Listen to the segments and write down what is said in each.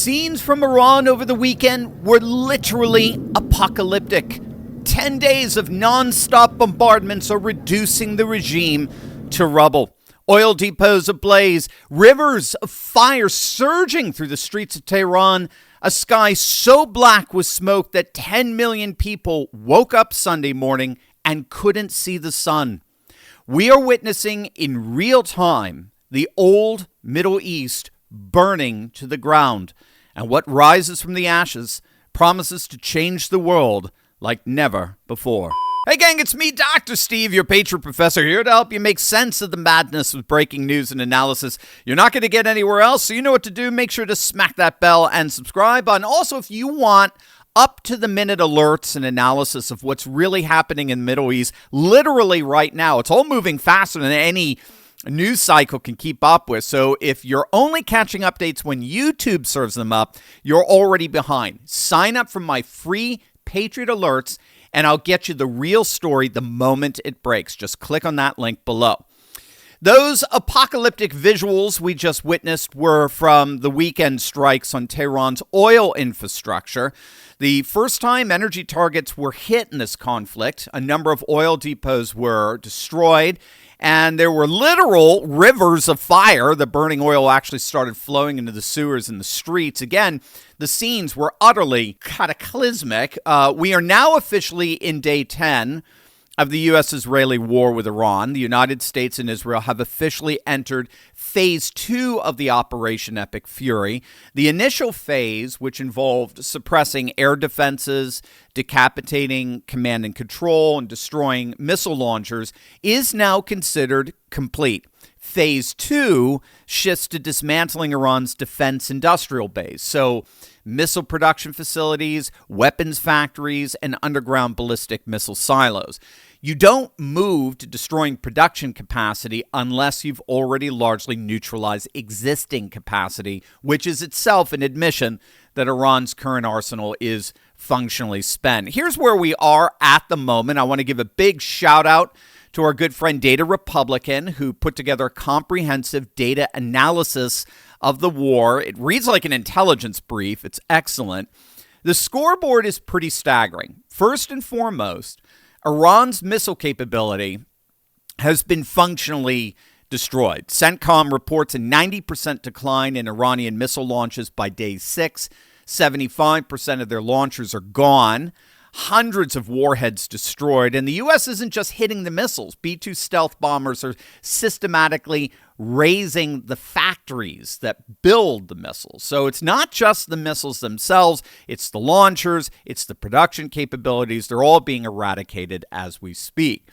Scenes from Iran over the weekend were literally apocalyptic. 10 days of non-stop bombardments are reducing the regime to rubble. Oil depots ablaze, rivers of fire surging through the streets of Tehran, a sky so black with smoke that 10 million people woke up Sunday morning and couldn't see the sun. We are witnessing in real time the old Middle East burning to the ground, and what rises from the ashes promises to change the world like never before. Hey gang, it's me, Dr. Steve, your Patriot Professor, here to help you make sense of the madness with breaking news and analysis. You're not going to get anywhere else, so you know what to do. Make sure to smack that bell and subscribe button. Also, if you want up-to-the-minute alerts and analysis of what's really happening in the Middle East, literally right now, it's all moving faster than any news cycle can keep up with. So if you're only catching updates when YouTube serves them up, you're already behind. Sign up for my free Patriot Alerts, and I'll get you the real story the moment it breaks. Just click on that link below. Those apocalyptic visuals we just witnessed were from the weekend strikes on Tehran's oil infrastructure. The first time energy targets were hit in this conflict, a number of oil depots were destroyed, and there were literal rivers of fire. The burning oil actually started flowing into the sewers and the streets. Again, the scenes were utterly cataclysmic. We are now officially in day 10 of the U.S.-Israeli war with Iran. The United States and Israel have officially entered phase 2 of the Operation Epic Fury. The initial phase, which involved suppressing air defenses, decapitating command and control, and destroying missile launchers, is now considered complete. Phase 2 shifts to dismantling Iran's defense industrial base. So missile production facilities, weapons factories, and underground ballistic missile silos. You don't move to destroying production capacity unless you've already largely neutralized existing capacity, which is itself an admission that Iran's current arsenal is functionally spent. Here's where we are at the moment. I want to give a big shout out to our good friend Data Republican, who put together a comprehensive data analysis of the war. It reads like an intelligence brief. It's excellent. The scoreboard is pretty staggering. First and foremost, Iran's missile capability has been functionally destroyed. CENTCOM reports a 90% decline in Iranian missile launches by day 6. 75% of their launchers are gone. Hundreds of warheads destroyed. And the U.S. isn't just hitting the missiles. B-2 stealth bombers are systematically razing the factories that build the missiles. So it's not just the missiles themselves. It's the launchers. It's the production capabilities. They're all being eradicated as we speak.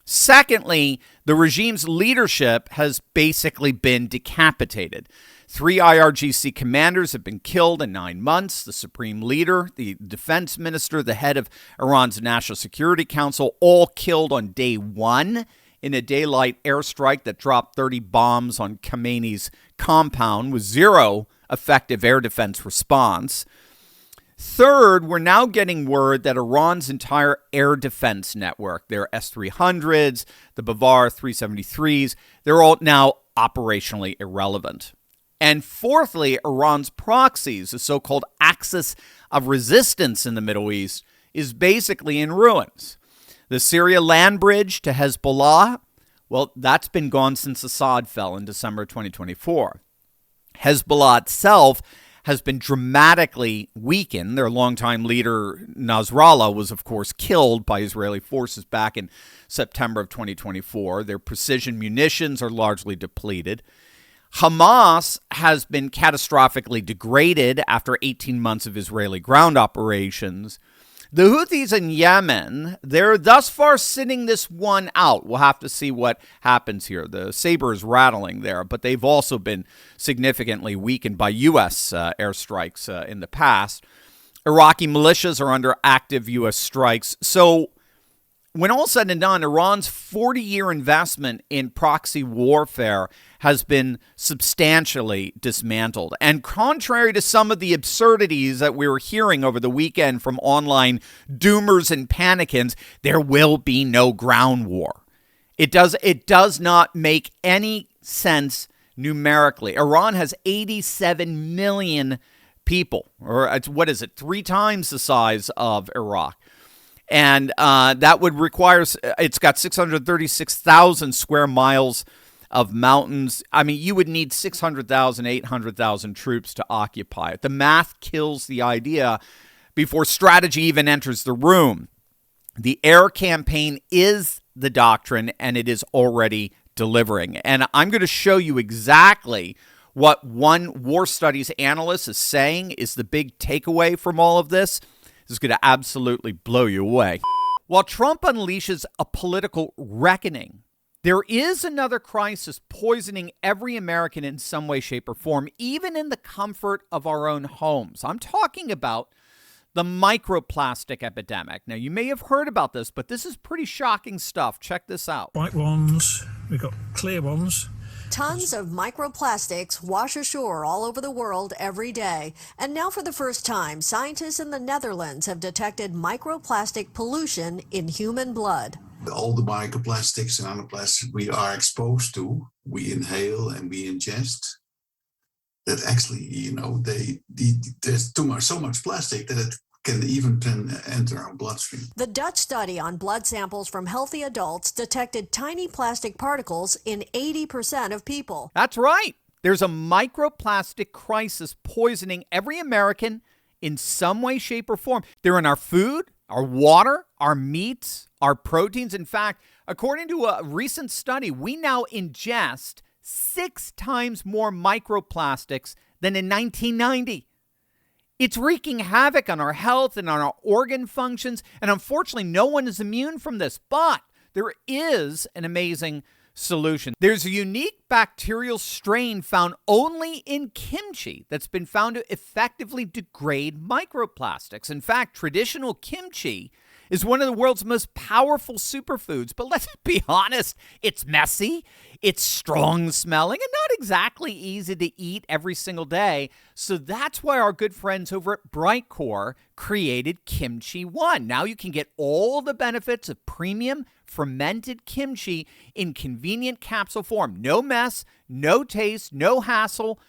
Secondly, the regime's leadership has basically been decapitated. 3 IRGC commanders have been killed in 9 months. The supreme leader, the defense minister, the head of Iran's National Security Council, all killed on day 1 in a daylight airstrike that dropped 30 bombs on Khamenei's compound with zero effective air defense response. Third, we're now getting word that Iran's entire air defense network, their S-300s, the Bavar 373s, they're all now operationally irrelevant. And fourthly, Iran's proxies, the so-called axis of resistance in the Middle East, is basically in ruins. The Syria land bridge to Hezbollah, well, that's been gone since Assad fell in December 2024. Hezbollah itself has been dramatically weakened. Their longtime leader, Nasrallah, was, of course, killed by Israeli forces back in September of 2024. Their precision munitions are largely depleted. Hamas has been catastrophically degraded after 18 months of Israeli ground operations. The Houthis in Yemen, they're thus far sitting this one out. We'll have to see what happens here. The saber is rattling there, but they've also been significantly weakened by U.S. airstrikes in the past. Iraqi militias are under active U.S. strikes. So when all said and done, Iran's 40-year investment in proxy warfare has been substantially dismantled. And contrary to some of the absurdities that we were hearing over the weekend from online doomers and panicans, there will be no ground war. It does not make any sense numerically. Iran has 87 million people, or what is it, 3 times the size of Iraq. And that would require, it's got 636,000 square miles of mountains. I mean, you would need 600,000, 800,000 troops to occupy it. The math kills the idea before strategy even enters the room. The air campaign is the doctrine, and it is already delivering. And I'm going to show you exactly what one war studies analyst is saying is the big takeaway from all of this. This is going to absolutely blow you away. While Trump unleashes a political reckoning, there is another crisis poisoning every American in some way, shape, or form, even in the comfort of our own homes. I'm talking about the microplastic epidemic. Now, you may have heard about this, but this is pretty shocking stuff. Check this out. White ones, we've got clear ones. Tons of microplastics wash ashore all over the world every day. And now for the first time, scientists in the Netherlands have detected microplastic pollution in human blood. All the microplastics and nanoplastics we are exposed to, we inhale and we ingest, that actually, there's so much plastic that it can even enter our bloodstream. The Dutch study on blood samples from healthy adults detected tiny plastic particles in 80% of people. That's right. There's a microplastic crisis poisoning every American in some way, shape, or form. They're in our food, our water, our meats, our proteins. In fact, according to a recent study, we now ingest 6 times more microplastics than in 1990. It's wreaking havoc on our health and on our organ functions. And unfortunately, no one is immune from this. But there is an amazing solution. There's a unique bacterial strain found only in kimchi that's been found to effectively degrade microplastics. In fact, traditional kimchi is one of the world's most powerful superfoods. But let's be honest, it's messy, it's strong smelling, and not exactly easy to eat every single day. So that's why our good friends over at Brightcore created Kimchi One. Now you can get all the benefits of premium fermented kimchi in convenient capsule form. No mess, no taste, no hassle.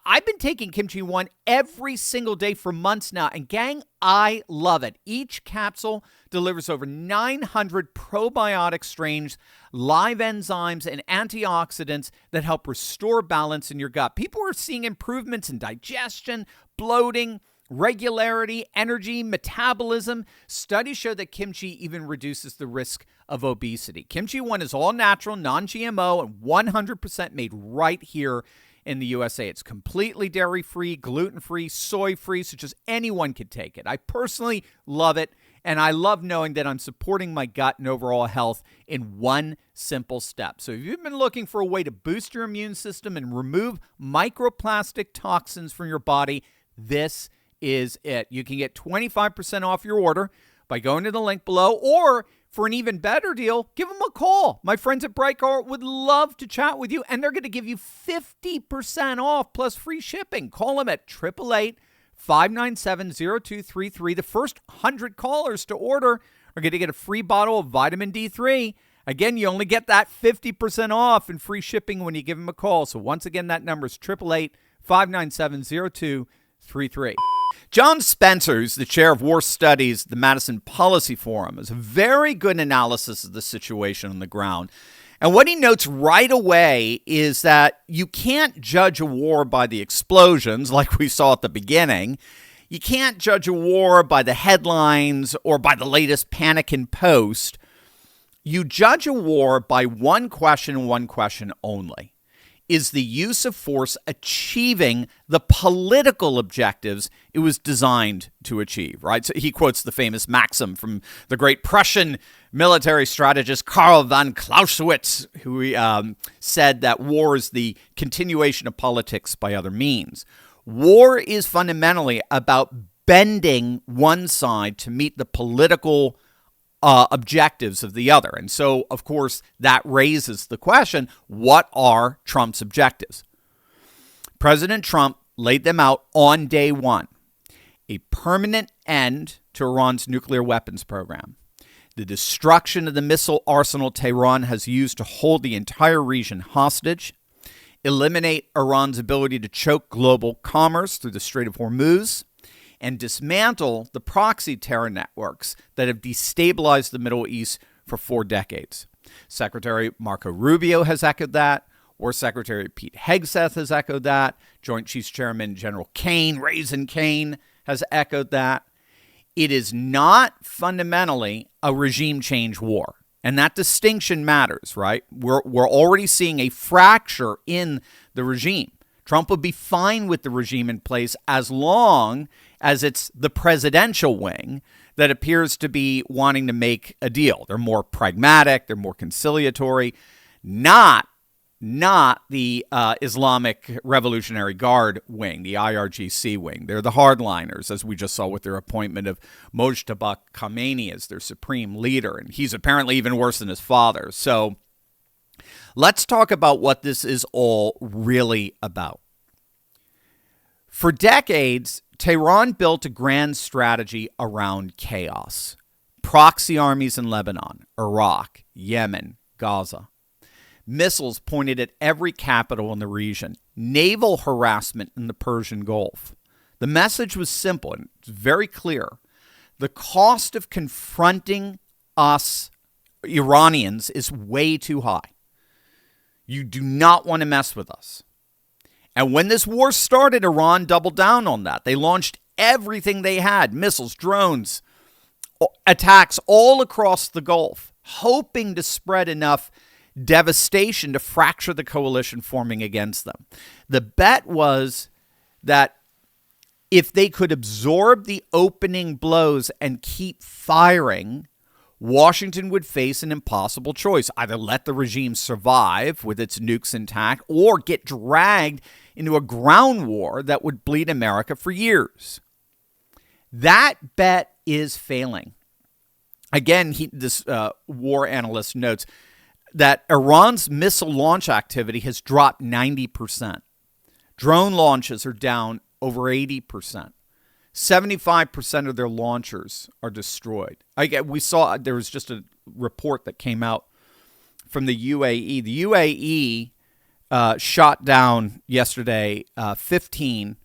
I've been taking Kimchi One every single day for months now, and gang, I love it. Each capsule delivers over 900 probiotic strains, live enzymes, and antioxidants that help restore balance in your gut. People are seeing improvements in digestion, bloating, regularity, energy, metabolism. Studies show that kimchi even reduces the risk of obesity. Kimchi One is all natural, non-GMO, and 100% made right here in the USA. It's completely dairy-free, gluten-free, soy-free, so just anyone could take it. I personally love it, and I love knowing that I'm supporting my gut and overall health in one simple step. So if you've been looking for a way to boost your immune system and remove microplastic toxins from your body, this is it. You can get 25% off your order by going to the link below, or for an even better deal, give them a call. My friends at Brightcore would love to chat with you, and they're going to give you 50% off plus free shipping. Call them at 888-597-0233. The first 100 callers to order are going to get a free bottle of vitamin D3. Again, you only get that 50% off and free shipping when you give them a call. So once again, that number is 888-597-0233. John Spencer, who's the chair of war studies at the Madison Policy Forum, has a very good analysis of the situation on the ground. And what he notes right away is that you can't judge a war by the explosions like we saw at the beginning. You can't judge a war by the headlines or by the latest panic in post. You judge a war by one question and one question only. Is the use of force achieving the political objectives it was designed to achieve, right? So he quotes the famous maxim from the great Prussian military strategist Karl von Clausewitz, who said that war is the continuation of politics by other means. War is fundamentally about bending one side to meet the political objectives of the other. And so, of course, that raises the question, what are Trump's objectives? President Trump laid them out on day one. A permanent end to Iran's nuclear weapons program. The destruction of the missile arsenal Tehran has used to hold the entire region hostage. eliminate Iran's ability to choke global commerce through the Strait of Hormuz, and dismantle the proxy terror networks that have destabilized the Middle East for 4 decades. Secretary Marco Rubio has echoed that. War Secretary Pete Hegseth has echoed that. Joint Chiefs Chairman General Kane, Raisin Kane, has echoed that. It is not fundamentally a regime change war. And that distinction matters, right? We're already seeing a fracture in the regime. Trump would be fine with the regime in place as long as it's the presidential wing that appears to be wanting to make a deal. They're more pragmatic, they're more conciliatory, not the Islamic Revolutionary Guard wing, the IRGC wing. They're the hardliners, as we just saw with their appointment of Mojtaba Khamenei as their supreme leader. And he's apparently even worse than his father. So let's talk about what this is all really about. For decades, Tehran built a grand strategy around chaos. Proxy armies in Lebanon, Iraq, Yemen, Gaza. Missiles pointed at every capital in the region. Naval harassment in the Persian Gulf. The message was simple and it's very clear. The cost of confronting us Iranians is way too high. You do not want to mess with us. And when this war started, Iran doubled down on that. They launched everything they had, missiles, drones, attacks all across the Gulf, hoping to spread enough devastation to fracture the coalition forming against them. The bet was that if they could absorb the opening blows and keep firing, Washington would face an impossible choice. Either let the regime survive with its nukes intact or get dragged into a ground war that would bleed America for years. That bet is failing. Again, this war analyst notes that Iran's missile launch activity has dropped 90%. Drone launches are down over 80%. 75% of their launchers are destroyed. We saw there was just a report that came out from the UAE. The UAE shot down yesterday 15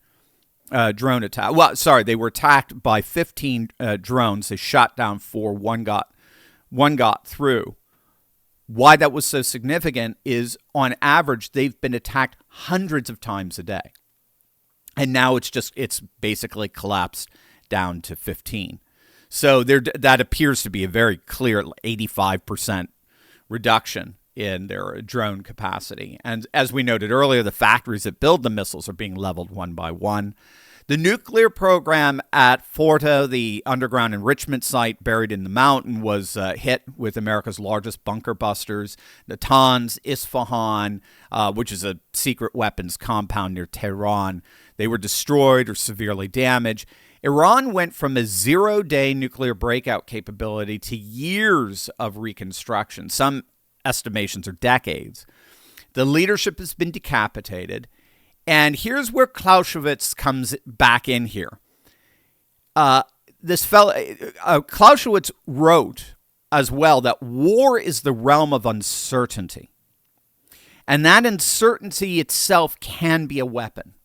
drone attacks. Well, sorry, they were attacked by 15 drones. They shot down 4. One got through. Why that was so significant is, on average, they've been attacked hundreds of times a day. And now it's basically collapsed down to 15. So that appears to be a very clear 85% reduction in their drone capacity. And as we noted earlier, the factories that build the missiles are being leveled one by one. The nuclear program at Fordo, the underground enrichment site buried in the mountain, was hit with America's largest bunker busters. Natanz, Isfahan, which is a secret weapons compound near Tehran, they were destroyed or severely damaged. Iran went from a 0-day nuclear breakout capability to years of reconstruction. Some estimations are decades. The leadership has been decapitated. And here's where Clausewitz comes back in here. This fellow, Clausewitz wrote as well that war is the realm of uncertainty. And that uncertainty itself can be a weapon.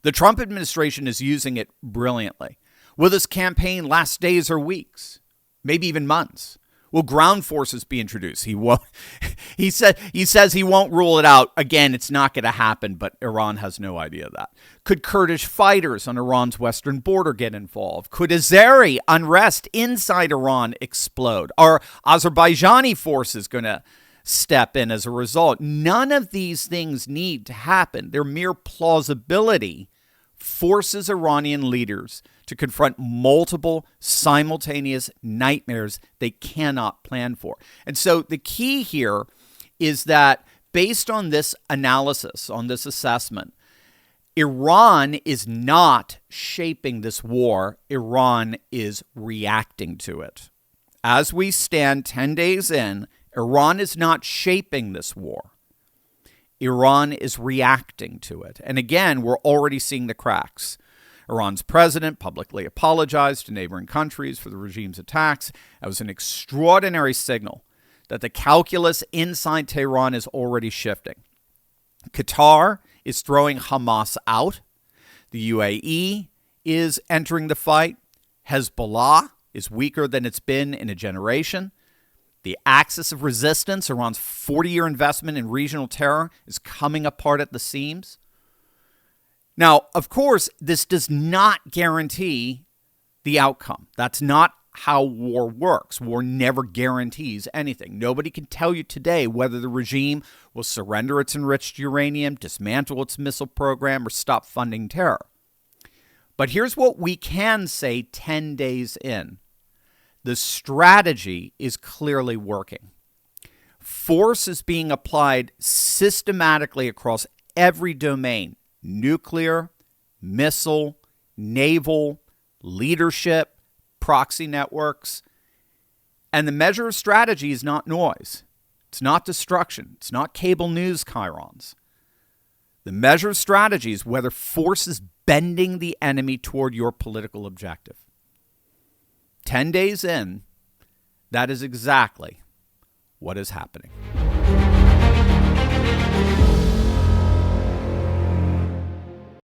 The Trump administration is using it brilliantly. Will this campaign last days or weeks? Maybe even months? Will ground forces be introduced? He won't. He says he won't rule it out. Again, it's not going to happen, but Iran has no idea of that. Could Kurdish fighters on Iran's western border get involved? Could Azeri unrest inside Iran explode? Are Azerbaijani forces going to step in as a result? None of these things need to happen. Their mere plausibility forces Iranian leaders to confront multiple simultaneous nightmares they cannot plan for. And so the key here is that based on this analysis, on this assessment, Iran is not shaping this war. Iran is reacting to it. As we stand 10 days in, Iran is not shaping this war. Iran is reacting to it. And again, we're already seeing the cracks. Iran's president publicly apologized to neighboring countries for the regime's attacks. That was an extraordinary signal that the calculus inside Tehran is already shifting. Qatar is throwing Hamas out. The UAE is entering the fight. Hezbollah is weaker than it's been in a generation. The axis of resistance, Iran's 40-year investment in regional terror, is coming apart at the seams. Now, of course, this does not guarantee the outcome. That's not how war works. War never guarantees anything. Nobody can tell you today whether the regime will surrender its enriched uranium, dismantle its missile program, or stop funding terror. But here's what we can say 10 days in. The strategy is clearly working. Force is being applied systematically across every domain: nuclear, missile, naval, leadership, proxy networks. And the measure of strategy is not noise. It's not destruction. It's not cable news chyrons. The measure of strategy is whether force is bending the enemy toward your political objective. 10 days in, that is exactly what is happening.